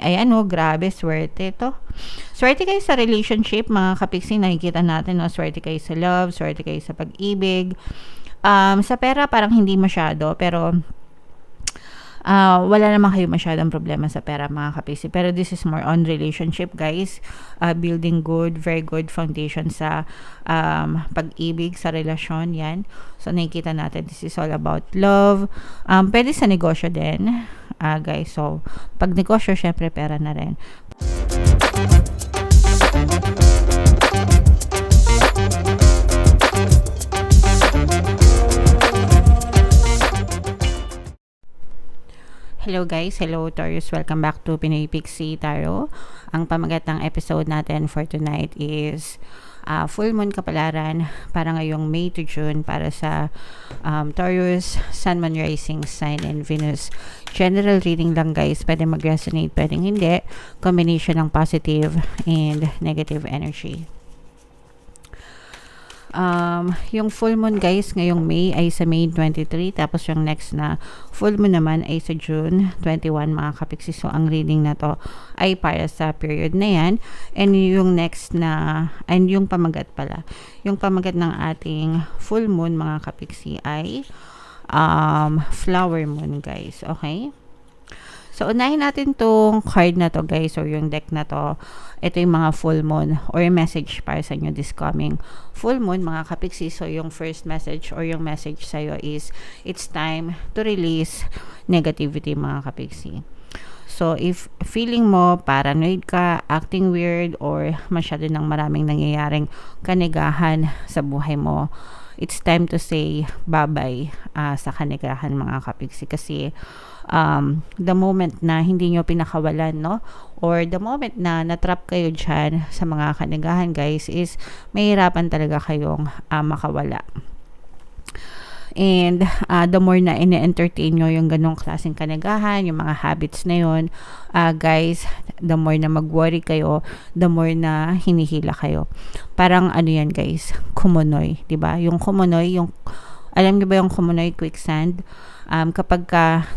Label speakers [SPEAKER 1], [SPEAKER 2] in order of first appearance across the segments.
[SPEAKER 1] Ayan o, grabe, swerte to. Swerte kayo sa relationship, mga kapiksi, nakikita natin, no? Swerte kayo sa love, swerte kayo sa pag-ibig. Sa pera, parang hindi masyado, pero wala naman kayo masyadong problema sa pera, mga kapiksi. Pero this is more on relationship, guys. Building good, very good foundation sa pag-ibig, sa relasyon, yan. So, nakikita natin, this is all about love. Pwede sa negosyo din, guys. So, pag negosyo, syempre, pera na rin. Hello guys, hello Taurus, welcome back to Pinoy Pixie Tarot. Ang pamagat ng episode natin for tonight is full moon kapalaran para ngayong May to June para sa Taurus, Sun, Moon, Rising Sign, and Venus. General reading lang guys, pwede mag-resonate, pwedeng hindi. Combination ng positive and negative energy. Yung full moon guys ngayong May ay sa May 23, tapos yung next na full moon naman ay sa June 21, mga kapiksi. So ang reading na to ay para sa period na yan, and yung next na, and yung pamagat pala, yung pamagat ng ating full moon, mga kapiksi, ay flower moon guys. Okay, so unahin natin tong card na to guys, or yung deck na to. Ito yung mga full moon or message para sa inyo this coming full moon, mga kapiksi. So yung first message or yung message sa'yo is it's time to release negativity, mga kapiksi. So if feeling mo paranoid ka, acting weird, or masyado ng maraming nangyayaring kanigahan sa buhay mo, it's time to say bye-bye sa kanigahan, mga kapiksi. Kasi the moment na hindi nyo pinakawalan, no? Or the moment na natrap kayo dyan sa mga kanigahan, guys, is mahirapan talaga kayong makawala. And the more na ine-entertain nyo yung ganong klaseng kanigahan, yung mga habits na yun, guys, the more na mag-worry kayo, the more na hinihila kayo. Parang ano yan guys, kumunoy, diba? Yung kumunoy, yung, alam niyo ba yung kumunoy, quicksand? Kapag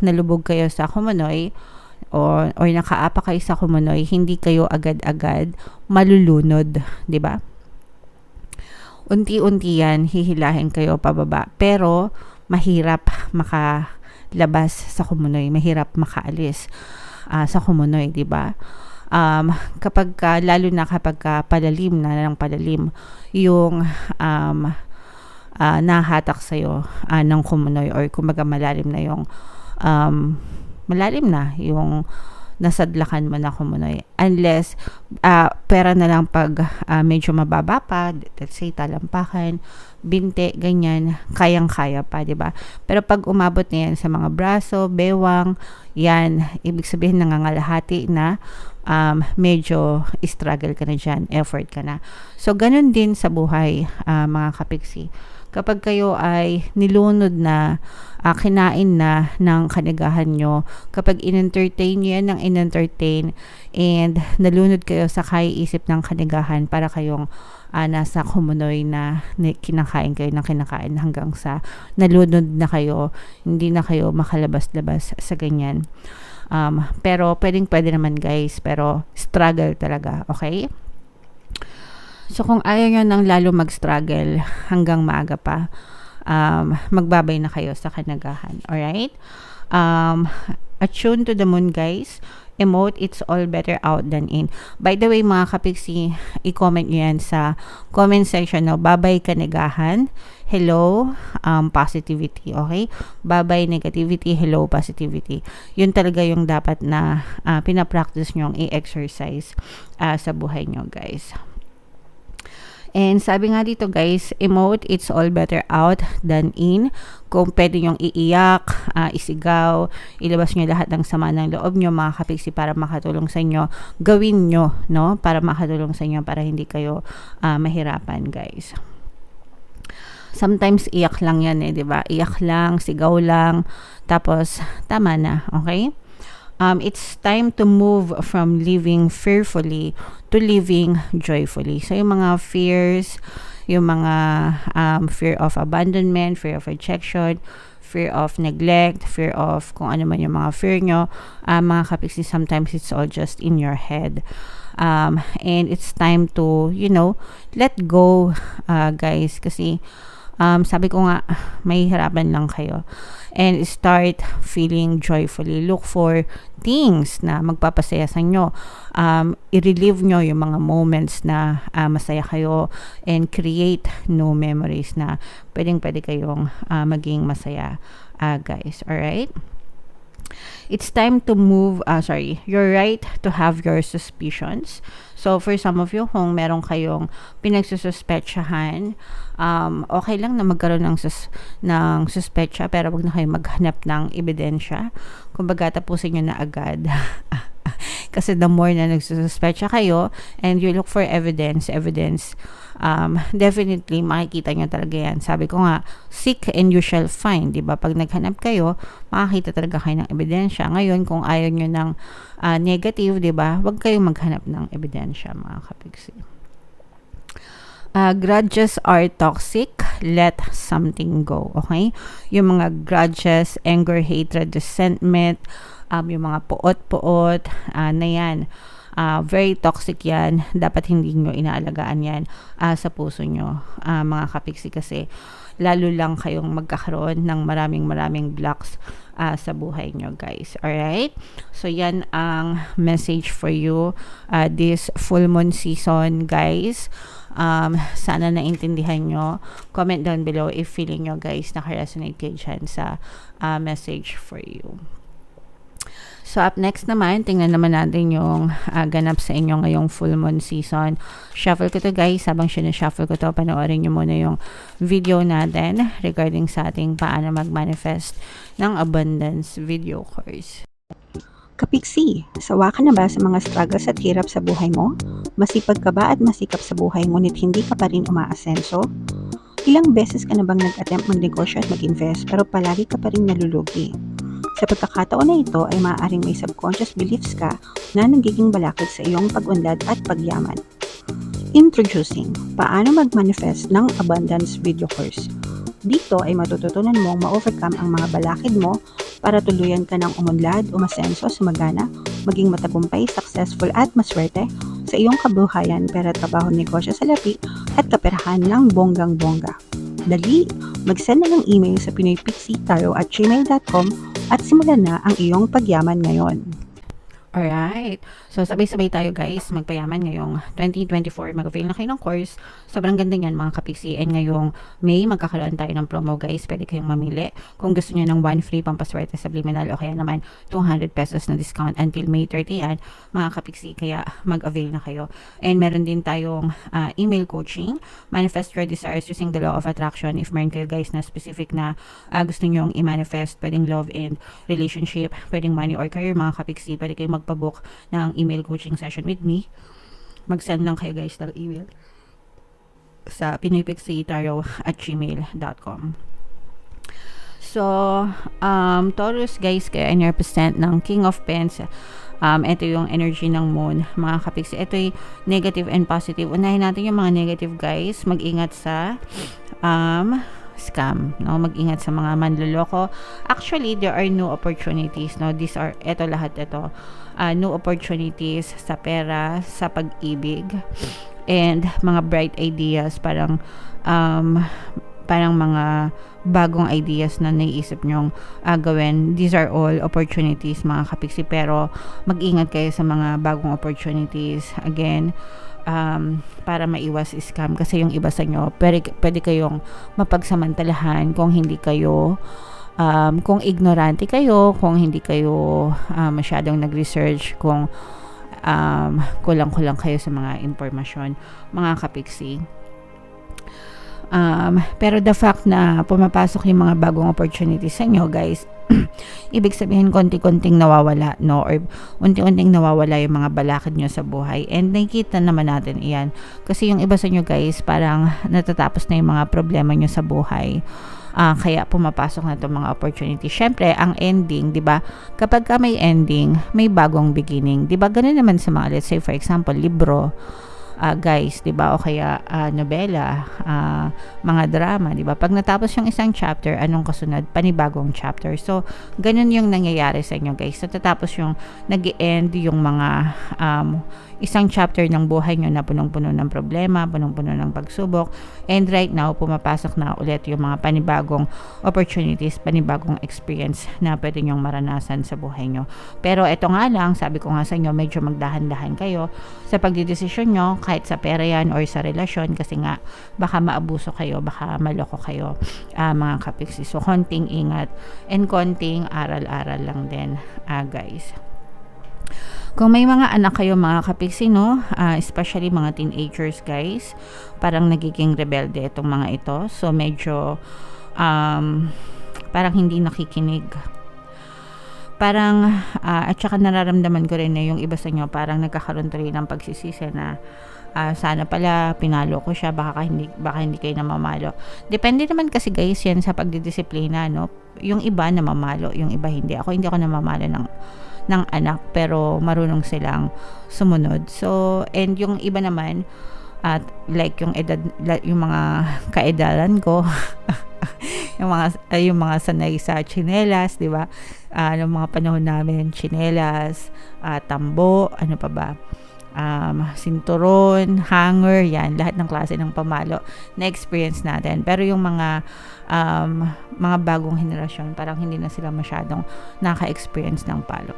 [SPEAKER 1] nalubog kayo sa kumunoy, or nakaapa kayo sa kumunoy, hindi kayo agad-agad malulunod, diba? Unti-unti yan, hihilahin kayo pababa. Pero, mahirap makalabas sa kumunoy. Mahirap makaalis sa kumunoy, diba? Kapag lalo na kapag palalim na ng palalim, yung nahatak sa'yo ng kumunoy, or kumbaga malalim na yung nasadlakan mo na kumunoy. Unless, pera na lang pag medyo mababa pa, let's say talampakan, binte, ganyan, kayang-kaya pa, diba? Pero pag umabot na yan sa mga braso, bewang, yan, ibig sabihin nangangalahati na, medyo struggle ka na dyan, effort ka na. So, ganun din sa buhay, mga kapiksi. Kapag kayo ay nilunod na, kinain na ng kanigahan nyo, kapag in-entertain nyo yan ng in-entertain, and nalunod kayo sa kaiisip ng kanigahan para kayong nasa kumunoy na kinakain kayo ng kinakain hanggang sa nalunod na kayo, hindi na kayo makalabas-labas sa ganyan. Pero pwede naman guys, pero struggle talaga, okay? So, kung ayaw nyo nang lalo mag-struggle hanggang maaga pa, magbabay na kayo sa kanagahan. Alright? Attune to the moon, guys. Emote, it's all better out than in. By the way, mga kapiksi, i-comment nyo yan sa comment section. No? Babay kanagahan. Hello, positivity. Okay? Babay negativity. Hello, positivity. Yun talaga yung dapat na pinapractice nyo i-exercise sa buhay nyo, guys. And sabi nga dito guys, emote, it's all better out than in. Kung pwede nyong iiyak, isigaw, ilabas nyo lahat ng sama ng loob nyo, mga kapiksi, para makatulong sa inyo, gawin nyo, no? Para makatulong sa inyo, para hindi kayo mahirapan guys. Sometimes iyak lang yan diba? Iyak lang, sigaw lang, tapos tama na, okay? It's time to move from living fearfully to living joyfully. So, yung mga fears, yung mga fear of abandonment, fear of rejection, fear of neglect, fear of kung ano man yung mga fear nyo, mga kapiksi, sometimes it's all just in your head. And it's time to, let go, guys, kasi sabi ko nga, may hirapan lang kayo. And start feeling joyfully. Look for things na magpapasaya sa inyo. I-relive nyo yung mga moments na masaya kayo and create new memories na pwede kayong maging masaya, guys. Alright? It's time to move, you're right to have your suspicions. So, for some of you, kung meron kayong pinagsususpetsyahan, okay lang na magkaroon ng suspetsya, pero wag na kayo maghanap ng ebidensya. Kumbaga, tapusin nyo na agad. Kasi the more na nagsususpetsya kayo, and you look for evidence, definitely makikita nyo talaga yan. Sabi ko nga, seek and you shall find, diba? Pag naghanap kayo, makakita talaga kayo ng ebidensya. Ngayon, kung ayaw nyo ng negative, diba? Huwag kayong maghanap ng ebidensya, mga kapiksi. Grudges are toxic. Let something go. Okay? Yung mga grudges, anger, hatred, resentment, yung mga puot-puot, na yan. Very toxic yan. Dapat hindi nyo inaalagaan yan sa puso nyo, mga kapiksi, kasi lalo lang kayong magkakaroon ng maraming blocks sa buhay nyo, guys. Alright? So, yan ang message for you this full moon season, guys. Sana naintindihan nyo. Comment down below if feeling nyo, guys, nakaresonate kayo dyan sa message for you. So, up next naman, tingnan naman natin yung ganap sa inyo ngayong full moon season. Shuffle ko to, guys. Habang sinashuffle ko to, panoorin nyo muna yung video natin regarding sa ating paano mag-manifest ng abundance video course.
[SPEAKER 2] Kapiksi, sawa ka na ba sa mga struggles at hirap sa buhay mo? Masipag ka ba at masikap sa buhay ngunit hindi ka pa rin umaasenso? Ilang beses ka na bang nag-attempt magnegosyo at mag-invest pero palagi ka pa rin nalulugi? Sa pagkakataon na ito ay maaaring may subconscious beliefs ka na nagiging balakid sa iyong pag-unlad at pagyaman. Introducing, paano mag-manifest ng abundance video course. Dito ay matututunan mong ma-overcome ang mga balakid mo para tuluyan ka ng umunlad, umasenso, sumagana, maging matagumpay, successful at maswerte sa iyong kabuhayan, pera, trabaho, negosyo, salapi at kaperahan ng bonggang-bongga. Dali, mag-send na ng email sa pinoypixitaro@gmail.com at simulan na ang iyong pagyaman ngayon.
[SPEAKER 1] Alright. So, sabay-sabay tayo, guys, magpayaman ngayong 2024. Mag-avail na kayo ng course. Sobrang ganda niyan, mga kapiksi. And ngayong May, magkakaroon tayo ng promo, guys. Pwede kayong mamili. Kung gusto niyo ng 1 free pampaswerte subliminal o kaya naman 200 pesos na discount until May 30 yan, mga kapiksi. Kaya mag-avail na kayo. And meron din tayong email coaching. Manifest your desires using the law of attraction. If meron kayo, guys, na specific na gusto nyo i-manifest, pwedeng love and relationship, pwedeng money or career, mga kapiksi, pwede kayong magpabook ng email coaching session with me. Mag-send lang kayo, guys, ng email sa pinoypixitaro@gmail.com. So, Taurus, guys, kayo ay represent ng King of Pens. Ito yung energy ng moon, mga kapiksi. Ito yung negative and positive. Unahin natin yung mga negative, guys. Mag-ingat sa scam, no? Mag-ingat sa mga manloloko. Actually, there are new opportunities, no? Ito lahat ito. New opportunities sa pera, sa pag-ibig, and mga bright ideas, parang mga bagong ideas na naiisip nyong gawin. These are all opportunities, mga kapiksi, pero mag-ingat kayo sa mga bagong opportunities. Again, para maiwas scam, kasi yung iba sa inyo pwede kayong mapagsamantalahan kung hindi kayo kung ignorante kayo, kung hindi kayo masyadong nag-research, kung kulang-kulang kayo sa mga impormasyon, mga kapiksi. Pero the fact na pumapasok yung mga bagong opportunities sa inyo, guys, ibig sabihin konti-konting nawawala, no? Or unti-unting nawawala yung mga balakid nyo sa buhay. And nakikita naman natin iyan. Kasi yung iba sa inyo, guys, parang natatapos na yung mga problema nyo sa buhay. Kaya pumapasok na itong mga opportunity. Syempre, ang ending, di ba? Kapag may ending, may bagong beginning. Di ba? Ganun naman sa mga, let's say, for example, libro. guys, 'di ba? O kaya nobela, mga drama, 'di ba? Pag natapos yung isang chapter, anong kasunod? Panibagong chapter. So, ganun yung nangyayari sa inyo, guys. So, tatapos yung nag-end yung mga isang chapter ng buhay nyo na punong-puno ng problema, punong-puno ng pagsubok. And right now, pumapasok na ulit yung mga panibagong opportunities, panibagong experience na pwede nyong maranasan sa buhay nyo. Pero ito nga lang, sabi ko nga sa inyo, medyo magdahan-dahan kayo sa pagdidesisyon nyo, kahit sa pera yan or sa relasyon, kasi nga baka maabuso kayo, baka maloko kayo, mga kapiksi. So, konting ingat and konting aral-aral lang din, guys. Kung may mga anak kayo, mga kapiksi, no, especially mga teenagers, guys, parang nagiging rebelde itong mga ito. So, medyo parang hindi nakikinig. Parang, at saka nararamdaman ko rin na yung iba sa inyo, parang nagkakaroon tuloy ng pagsisisi na sana pala pinalo ko siya, baka hindi kayo namamalo. Depende naman kasi, guys, yan sa pagdidisiplina, no. Yung iba namamalo, yung iba hindi. Hindi ako namamalo ng anak, pero marunong silang sumunod. So, and yung iba naman, at like yung mga kaedaran ko, yung mga sanay sa tsinelas, di ba? Noong mga panahon namin, tsinelas, tambo, ano pa ba? Sinturon, hanger, yan, lahat ng klase ng pamalo na experience natin. Pero yung mga bagong henerasyon, parang hindi na sila masyadong naka-experience ng palo.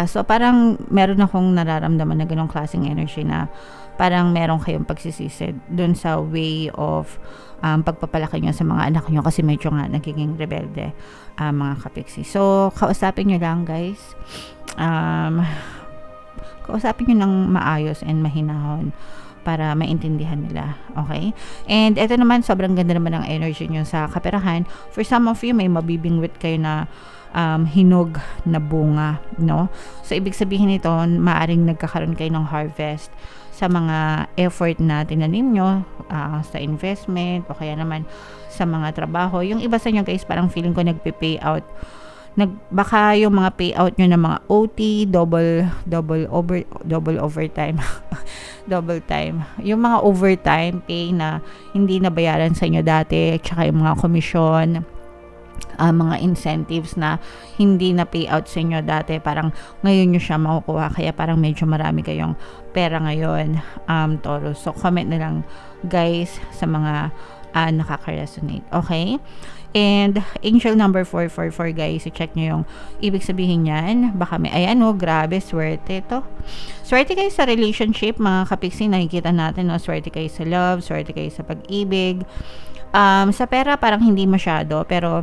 [SPEAKER 1] So parang meron akong nararamdaman na ganong klaseng energy na parang meron kayong pagsisisi dun sa way of pagpapalaki nyo sa mga anak nyo, kasi medyo nga nagiging rebelde, mga kapiksi. So, kausapin nyo lang, guys. Kausapin nyo ng maayos and mahinahon para maintindihan nila, okay? And ito naman, sobrang ganda naman ng energy nyo sa kaperahan. For some of you, may mabibingwit kayo na hinog na bunga, no? So, ibig sabihin nito, maaring nagkakaroon kayo ng harvest sa mga effort na tinanim nyo, sa investment, o kaya naman sa mga trabaho. Yung iba sa inyo, guys, parang feeling ko nagpe-pay out. Baka yung mga payout nyo ng mga OT, double overtime, double time. Yung mga overtime pay na hindi nabayaran sa inyo dati, tsaka yung mga komisyon, mga incentives na hindi na payout sa inyo dati, parang ngayon nyo siya makukuha, kaya parang medyo marami kayong pera ngayon, Taurus. So, comment na lang, guys, sa mga nakaka-resonate. Okay? And angel number 444, guys, i-check nyo yung ibig sabihin niyan. Baka may, grabe, swerte ito. Swerte kayo sa relationship, mga kapiksi, nakikita natin, no? Swerte kayo sa love, swerte kayo sa pag-ibig. Sa pera, parang hindi masyado, pero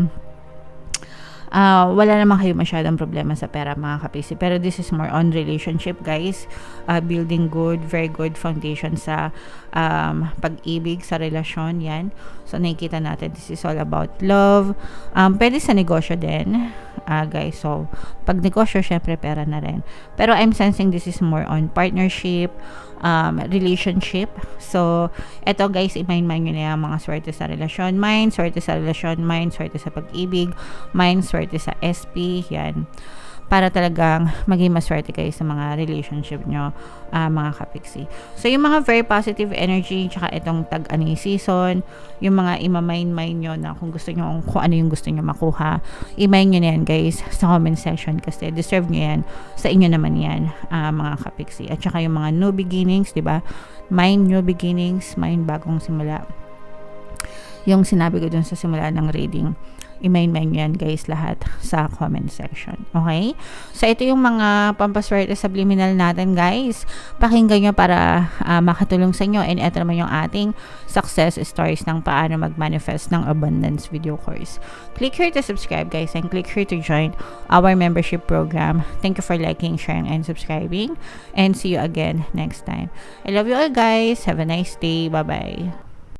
[SPEAKER 1] wala naman kayo masyadong problema sa pera, mga kapiksi. Pero this is more on relationship, guys. Building very good foundation sa pag-ibig, sa relasyon, yan. So, nakikita natin, this is all about love. Pwede sa negosyo din, guys. So, pag negosyo, syempre, pera na rin. Pero I'm sensing this is more on partnership, relationship. So, eto, guys, i-mind nyo na yung mga swerte sa relasyon. Mind, swerte sa relasyon. Mind, swerte sa pag-ibig. Mind, swerte sa SP. Yan. Para talagang maging maswerte kayo sa mga relationship nyo, mga kapiksi. So, yung mga very positive energy, tsaka itong tag-ani season, yung mga ima-mind nyo na kung ano yung gusto nyo makuha, i-mind nyo na yan, guys, sa comment section, kasi deserve nyo yan, sa inyo naman yan, mga kapiksi. At saka yung mga new beginnings, diba? Mind new beginnings, mind bagong simula. Yung sinabi ko dun sa simula ng reading, i-mind yan, guys, lahat sa comment section. Okay? So, ito yung mga pampaswerte subliminal natin, guys. Pakinggan nyo para makatulong sa inyo. And ito naman yung ating success stories ng paano mag-manifest ng abundance video course. Click here to subscribe, guys, and click here to join our membership program. Thank you for liking, sharing, and subscribing. And see you again next time. I love you all, guys. Have a nice day. Bye-bye.